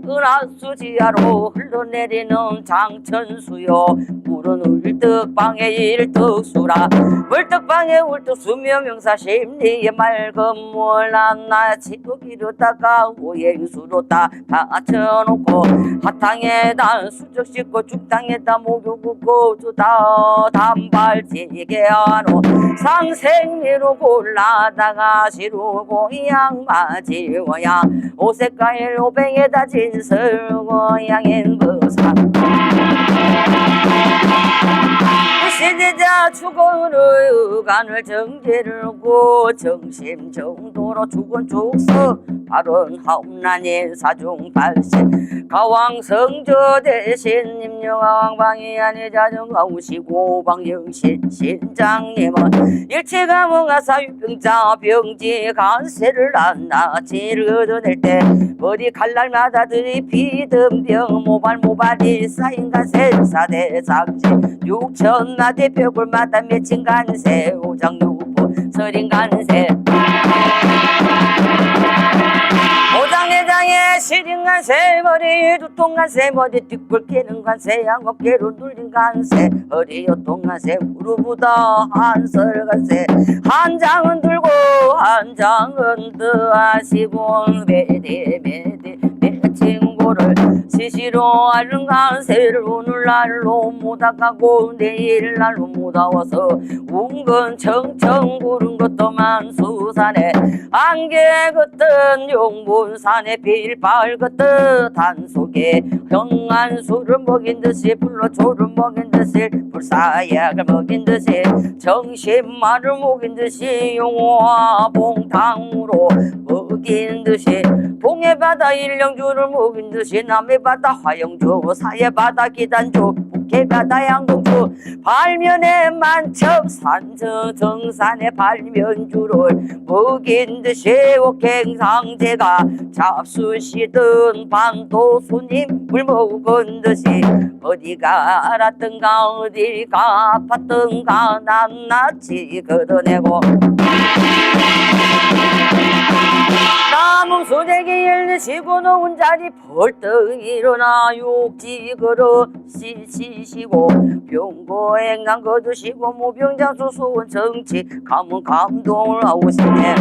은하수 지하로 흘러내리는 장천수요 물은 울떡방에 일떡수라 울떡방에 울떡수며 명사심리에 맑은 물난나 지도기로다가 오행수로 다 받쳐놓고 하탕에다 수적 씻고 죽당에다 목욕 붓고 주다 단발지게 하노 상생미로 골라다가 시루고 양마지워야 오색가일 오뱅에다 진설고 양인 버사 시대자 죽어를 간을 정제를 하고 정심정도로 죽은 죽서 발언 하옵나니 사중발신 가왕성저 대신 임영왕방이 아니자 정하우시고 방영신 신장님은 일체가몽아 사유병자 병지 간세를 안나치를 얻어낼 때 머리 칼날마다 들이피던 모발이 쌓인 간세 사대 상지 육천나대 벽을마다 맺힌 간세 오장육부 서린 간세 오장내장에 시린 간세 머리 두통 간세 머리 뒷골 깨는 간세 양어깨로 눌린 간세 허리 요통 간세 무릎보다 한설 간세 한 장은 들고 한 장은 더하시고 매대 친구를 시시로 앓는 간세를 오늘날로 못아가고 내일날로 못아와서 운건 청청 구른 것도 만수산에 안개 같은 용문산에 빌발 같은 단속에 형안수를 먹인 듯이 불로초를 먹인 듯이 불사약을 먹인 듯이 정신만을 먹인 듯이 용화 봉탕으로 먹인 듯이 동해바다 일령주를 먹인 듯이 남해바다 화영주 사해바다 기단주 북해바다 양동주 발면에 만첩 산저 정산의 발면주를 먹인 듯이 옥행상제가 잡수시던 반도수님을 먹은 듯이 어디가 알았던가 어디가 아팠던가 낱낱이 걷어내고 남은 수대기 일리시고 놓은 자리 벌떡 일어나 욕지 걸어 시시시고 병고행강 거두시고 무병자 수수원 정치 가문 감동을 하오시네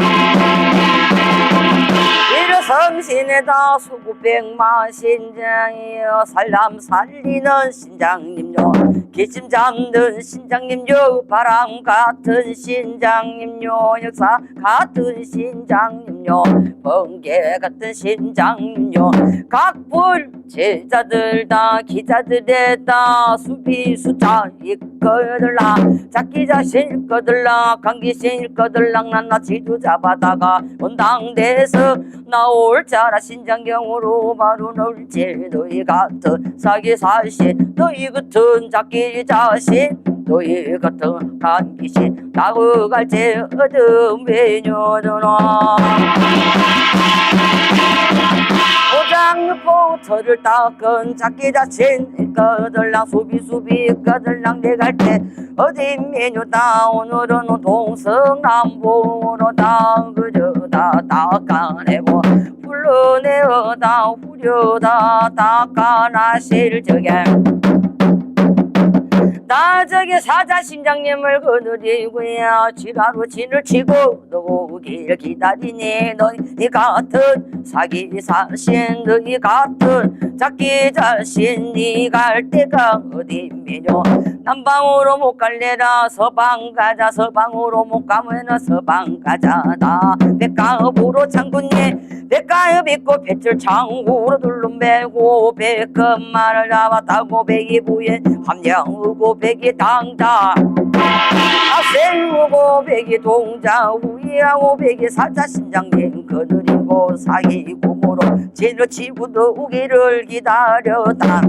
일어성신에다 수구백만 신장이여 살람 살리는 신장님요 기침 잡는 신장님요 바람 같은 신장님요 역사 같은 신장님요 신장요 번개 같은 신장요 각불 제자들 다 기자들의 다 수비수자 이거들라 자기자 실거들라 강기신 일거들랑 난나 지도 잡아다가 원당대에서 나올 자라 신장경으로 바로 놀지 너희 같은 사기사시 너희 같은 자기 자신 너희 같은 간기신 나그갈지 어둠 외녀들아 오장육포터를 닦은 자기 자신 거들랑 수비수비 거들랑 내갈 때 어디 메뉴다 오늘은 동성남보로다 그저다 닦아내고 불러내어다 후려다 닦아나실 적에 나 저기 사자신장님을 거느리고야 지가로 진을 치고 오길 기다리니 너희 같은 사기사신 너희 같은 자기 자신 니 갈 때가 어디면요 남방으로 못 갈래라 서방 가자 서방으로 못 가면 서방 가자다 백가읍으로 장군님 백가읍 있고 배틀 창구로 둘러매고 백금말을 잡았다고 백이 부인 함양우고 백이 당자 세우고 백이 동자 후이하고 백이 사자신장님 거느리고 사기고모로 진을 치고 오기를 기다렸다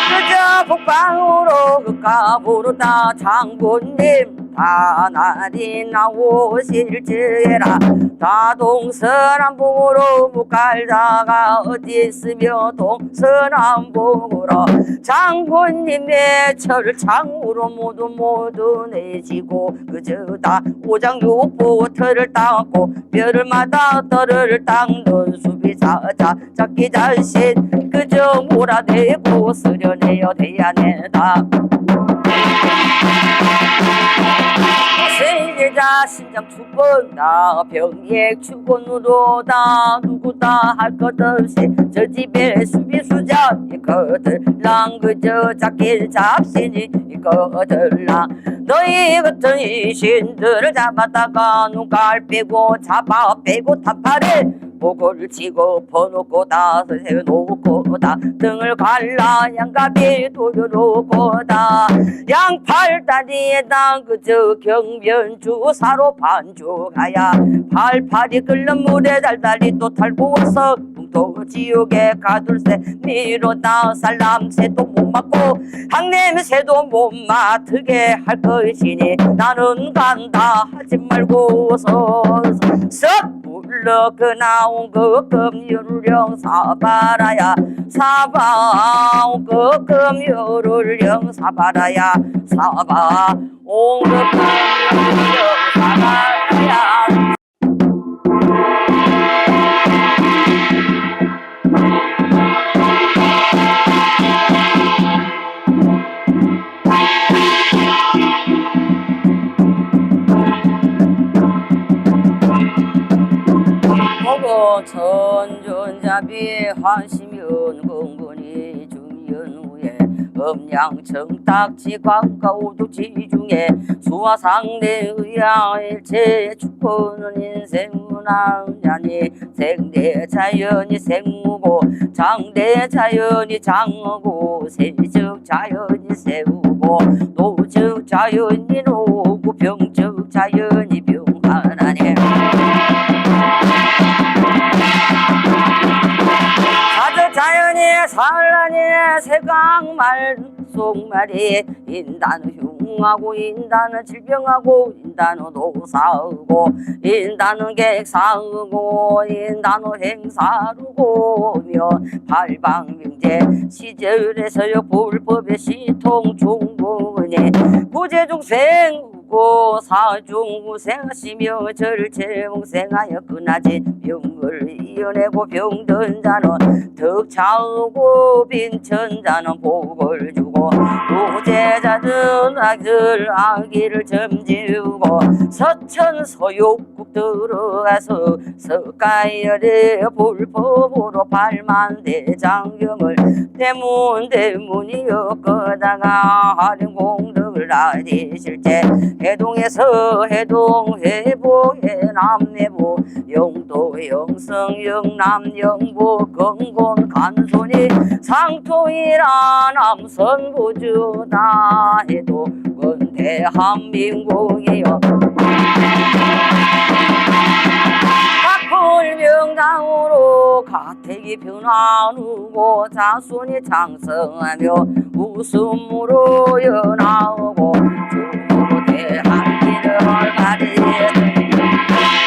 그저 북방으로 극갑으로 다 장군님 다 날이 나오실지라 다 동서남북으로 못 갈다가 어디 있으며 동서남북으로 장군님의 철창으로 모두 내시고 그저 다 오장육부터를 닦고 별을마다 떨을 닦는 수비사자 자기 자신 그저 몰아내고 쓰려내어 대야내다 세계자 신장 축원다 병액 축원으로다 누구다 할 것 없이 저 집에 수비수자 이거들랑 그저 자기 잡신이 이거들랑 너희 같은 이신들을 잡았다가 눈깔 빼고 잡아 빼고 탑파를 목을 치고 퍼놓고 다 세워놓고 다 등을 갈라 양갑이 돌려놓고 다 양팔다리에다 그저 경변주사로 반죽하야 팔팔이 끓는 물에 달달이 또 탈고 와서 또 지옥에 가둘세 미로다 살남새도 못 맡고 항냄새도 못 맡게 할 것이니 나는 간다 하지 말고서 썩 물러 그 나온 그 금요를령 사바라야 사바 그 금요를령 사바라야 사바 온 그 금요를령 사바라야 천존자비 화시면 공군이 중연 후에 음양청 딱지 광가 오두지 중에 수화상대 의야일체 축구는 인생문화냐니 생대 자연이 생무고 장대 자연이 장하고 세적 자연이 세우고 노적 자연이 노고 병적 자연이 병하나니 자연이 산란이 세강말 속말이 인단은 흉하고 인단은 질병하고 인단은 노사하고 인단은 객사하고 인단은 행사르고며 발방명제 시절에서요 불법의 시통 중국은이 구제중생 고 사중생하시며 절체몽생하여 끝나지 병을 이어내고 병든 자는 덕차오고 빈천자는 복을 주고 우제자는 아기를 점지우고 서천서욕국 들어가서 석가열에 불법으로 발만 대장경을 대문이었거다가 하령공덕 라디실제 해동에서 해동 해보해 남해보 영도 영성 영남 영보 건곤 간손이 상토이라 남선부주다 해도 건 대한민국이여 각불명당으로 가택이 변화누고 자손이 장성하며 웃음으로 연하오고 주로 대한민을 가리더니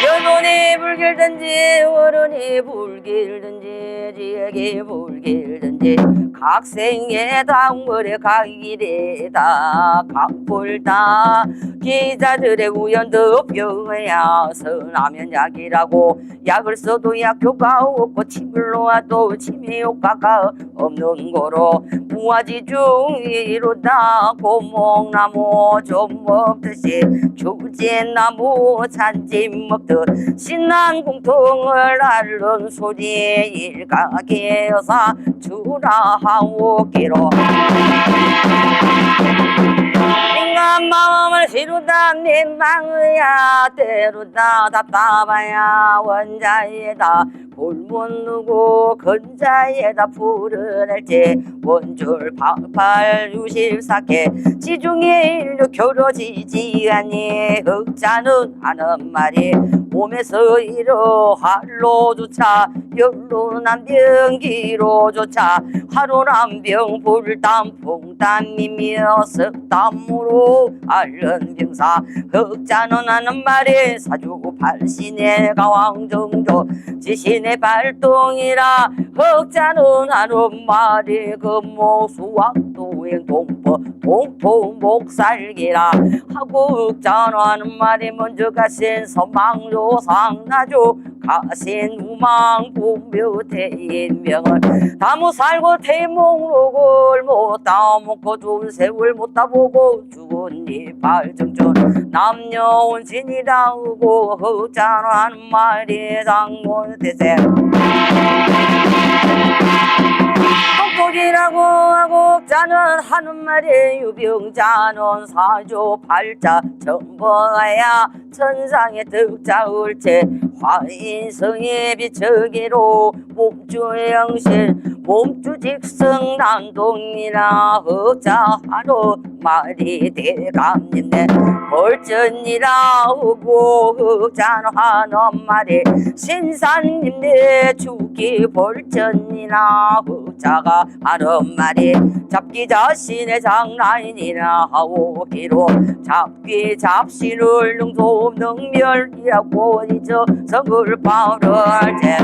여론이 불길든지 어른이 불길든지 지역이 불길든지 각생의 당물에 각일이다 각불다 기자들의 우연도 병야 선하면 약이라고 약을 써도 약효가 없고 침을 놓아도 침이 효과가 없는 거로 무아지 중이로다 고목나무 좀 먹듯이 주진나무 잔집 먹듯 신난 공통을 앓는 소리 일각의 여사 주라하오기로 인간 마음을 시루다 민망해야 때로다 답답해야 원자에다 불문 누구 근자에다 풀어낼지 원줄 864개 지중해 일로 겨뤄지지 않니 흑자는 하는 말이 몸에서 이러 할로조차 열로 남병기로조차 하루 남병 불담 풍담이며 석담으로 앓는 병사 흑자는 하는 말이 사주 발신의 가왕정조 지신의 발동이라 흑자는 하는 말이 금모수왕도행 동법 동토목살기라 하고 흑자는 하는 말이 먼저 가신 선망조상 나조 가신 우망 본묘태인명을 다무 살고 태몽록을 못 따먹고 좋은 세월 못 따보고 죽은 이발 정전 남녀 온신이라 하고 흑자는 하는 말이 장모대세 똥복이라고 하고 자는 하는 말이 유병자는 사조 팔자 전보야 천상의 득자을체 화인성의 비처기로 몸주의 영신 몸주 직성 난동이라 흑자하러 말이 대감님네 벌전이라 하고 흑자는 하는 말이 신사님네 죽기 벌전이라 흑자가 하는 말이 잡기 자신의 장난이라 하오기로 잡기 잡신을 능소 능멸이라고 잊어 성을 바를 때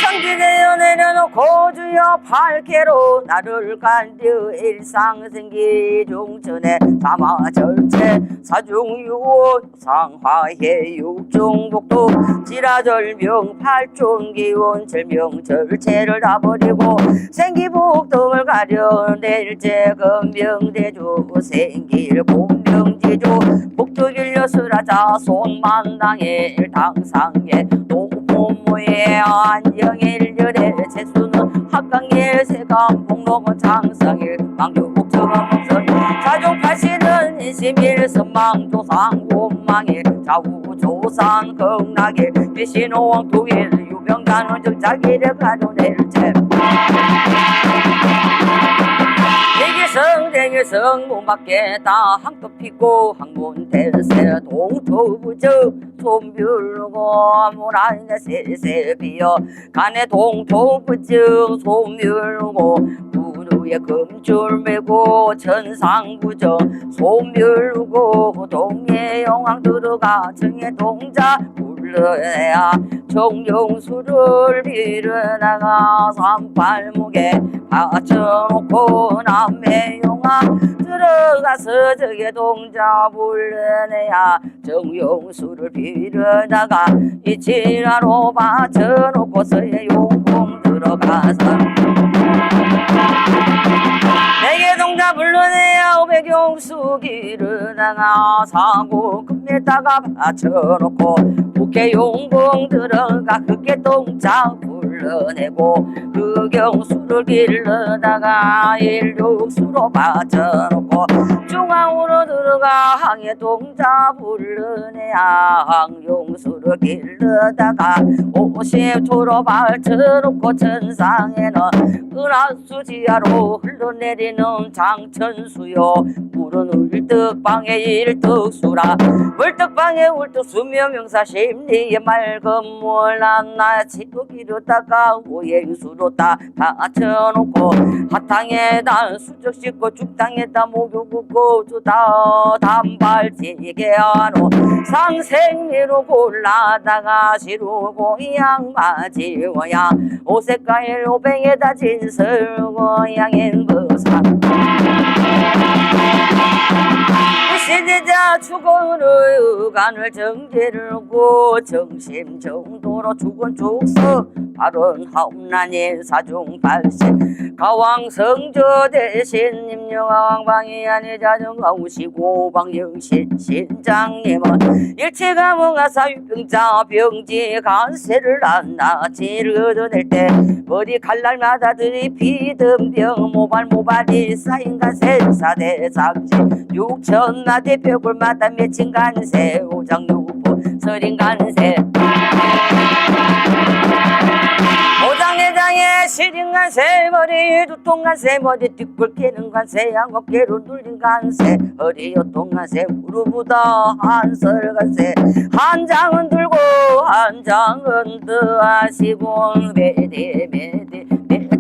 천지대여 내려놓고 주여 팔개로 나를 간디어 일상생기 중천에 사마절체 사중유원 상화해 육중복도 지라절명 팔촌기원 절명절체를 다 버리고 생기복동을 가려낼제 금명대주 생길 공명지주 복두길려스라자 손만당의 당상에 노모모의 안영일열의 재수는 합강일 세감 폭로건 장상일 망교복정원선 자족하시는 인심일 선망조상 원망일 좌우조산 극락일 비신호왕 통일 유병단은 적자기를 가려낼체 대기성 못 맞겠다 항도 피고 항문 대세 동토부저 손뷰르고 모라인데 세세비어 간에 동토부저 손뷰르고 무르에 금줄 메고 천상부저 손뷰르고 동해 영왕 들어가 정해 동자 불러야 정령수를 빌어나가 산발목에 받쳐놓고 남의 용왕 들어가서 저게 동자 불러내야 정령수를 빌어나가 이치라로 받쳐놓고서의 용궁 들어가서 내게 동자 불러내야 오백용수기를 나가 사고 금에다가 받쳐놓고 국회 용궁 들어가 흑계 동자 불러 불러내고 흑영수를 길러다가 일육수로 빠져놓고 중앙으로 들어가 항해동자 불러내야 항용수를 길러다가 50초로 발쳐놓고 천상에는 은하수지하로 흘러내리는 장천수요 물은 울떡방에 일떡수라 물떡방에 울떡수며 명사심리에 맑은 물 낱낱이도 기르다가 오행수로 다 받쳐놓고 하탕에다 수적 씻고 죽탕에다 목욕 붓고 주다 단발지게 하노 상생미로 골라다가 시루고 양맞이워야 오색가일 오뱅에다 진설고양인 버사 시대자 죽어를 간을 정제를 고 정심정도로 죽은 죽서 발언 하옵나니 사중발신 가왕성저 대신 임영왕방이 아니자 정가우시고 방영신 신장님은 일체가문가 사유병자 병지 간세를 안나지를 얻어낼 때 머리 칼날마다 들이피던 모발이 쌓인 간세 사대 작지 6천마대 벽을마다 맺힌 간세 오장육부 서린 간세 오장내장에 시린 간세 머리 두통 간세 머리 뒷골 깨는 간세 양어깨로 눌린 간세 허리 요통 간세 무릎보다 한설 간세 한 장은 들고 한 장은 더하시고 매대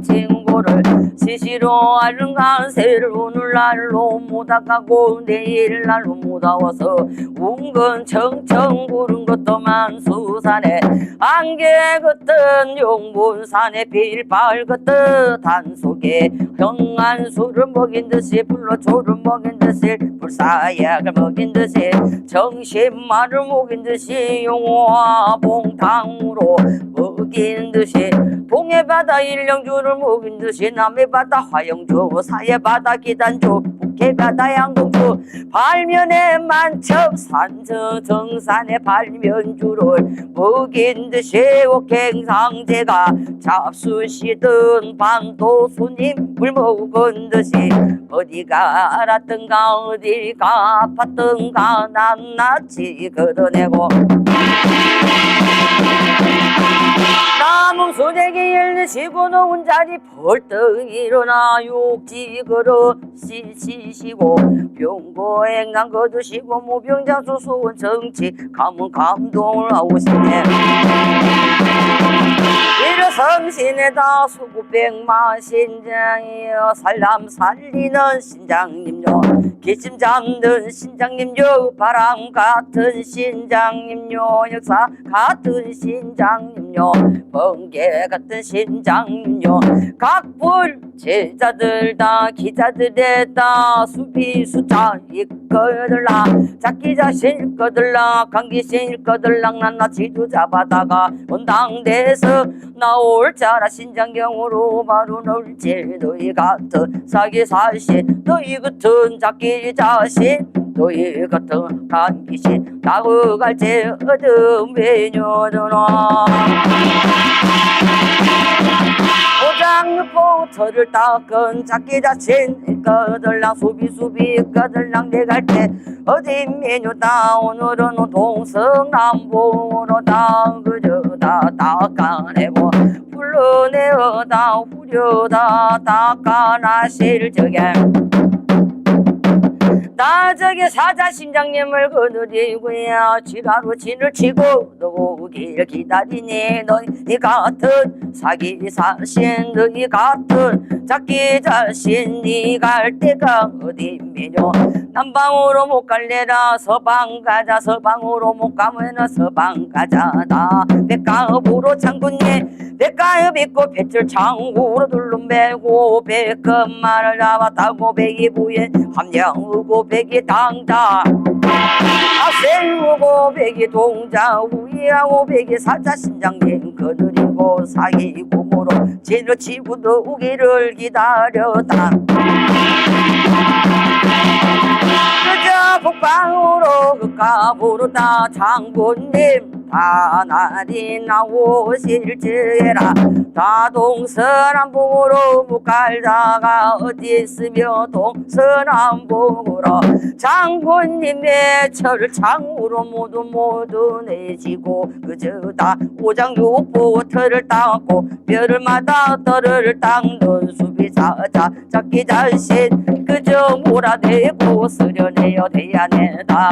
친구를 시시로 앓는 간세를 오늘날로 못아가고 내일날로 못아와서 운건 청청 구른 것도 만수산에 안개 걷던 용분산에 빌발 걷던 단속에 형안수를 먹인 듯이 불로초를 먹인 듯이 불사약을 먹인 듯이 정신만을 먹인 듯이 용화 봉탕으로 먹인 듯이 동해바다 일령주를 먹인 듯이 남해바다 화영주 사해바다 기단주 북해바다 양동주 발면에 만첩 산저 정산의 발면주를 먹인 듯이 옥행상제가 잡수시던 반도수님을 먹은 듯이 어디가 알았던가 어디가 아팠던가 낱낱이 걷어내고 남은 수대기 열리시고 놓은 자리 벌떡 일어나 욕지 걸어 시시시고 병고행강 거두시고 무병장수 수원 정치 가문 감동을 하오시네 일어성신에다 수구백만 신장이여 살람 살리는 신장님요 기침 잡는 신장님요 바람 같은 신장님요 역사 같은 신장님요 번개 같은 신장님요 각불 제자들 다 기자들에 다 수비수자 이거들라 자기자신 거들라 강기신 거들랑 난나 지도 잡아다가 원당대에서 나올 자라 신장경으로 바로 놀지 너희 같은 사기사신 너희 같은 자기자신 너희 같은 간기신 나가갈지 어둠 외녀들아 오장육포터를 닦은 자기자신 거들랑 수비수비 거들랑 내갈때 어디 메뉴다 오늘은 동성남북으로 다 그저 다 닦아내고 불러내어다 후려다 닦아나실 적에 나저기 사자신장님을 거느리고야 지라로 진을 치고 너길 기다리니 너희 같은 사기사신 너희 같은 자기자신 니 갈 때가 어디면요 남방으로 못 갈래라 서방 가자 서방으로 못 가면 서방 가자다 백가읍으로 장군님 백가읍 있고 배틀 창구로 둘러매고 백금만을 잡았다고 백이 부에 함양우고 백이 당자 아세우고 백이 동자 우이하고 백이 사자 신장님 거느리고 사기고모로 진을 치고 오기를 기다렸다 그저 북방으로 그까부르다 장군님 다날이 나오실지라 다동서남북으로 묵갈다가 어디 있으며 동서남북으로 장군님의 철창으로 모두 내지고 그저다 오장육부 털을 닦고 뼈를마다 털을 닦는 수비자자 작기 자신 그저 몰아내고 쓰려내어 대야내다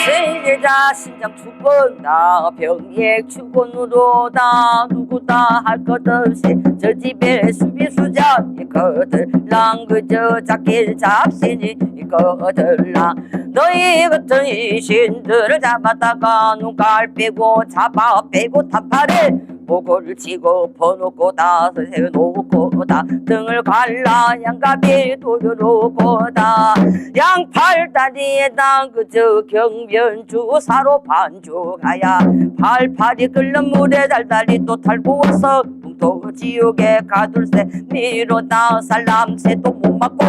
세계자 신장 축건다 병액 축건으로다 누구다 할 것 없이 저 집에 수비수자 이거들랑 그저 잡길 잡신이 이거들랑 너희 같은 이신들을 잡았다가 눈깔 빼고 잡아 빼고 타파를 목을 치고 퍼놓고 다 세놓고 다 등을 갈라 양갑이 돌려놓고 다 양팔다리에다 그저 경변주사로 반죽하야 팔팔이 끓는 물에 달달이 또 탈고서 또 지옥에 가둘새 미로다 살람새도 못 맡고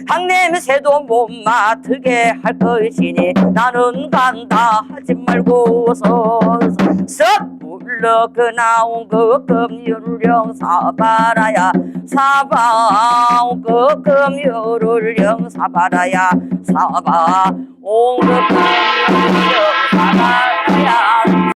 항냄새도 못 맡게 할 것이니 나는 간다 하지 말고서 썩 불러그 나온 그 금요를령 사바라야 사바 그 금요를령 사바라야 사바 온 그 금요를령 사바라야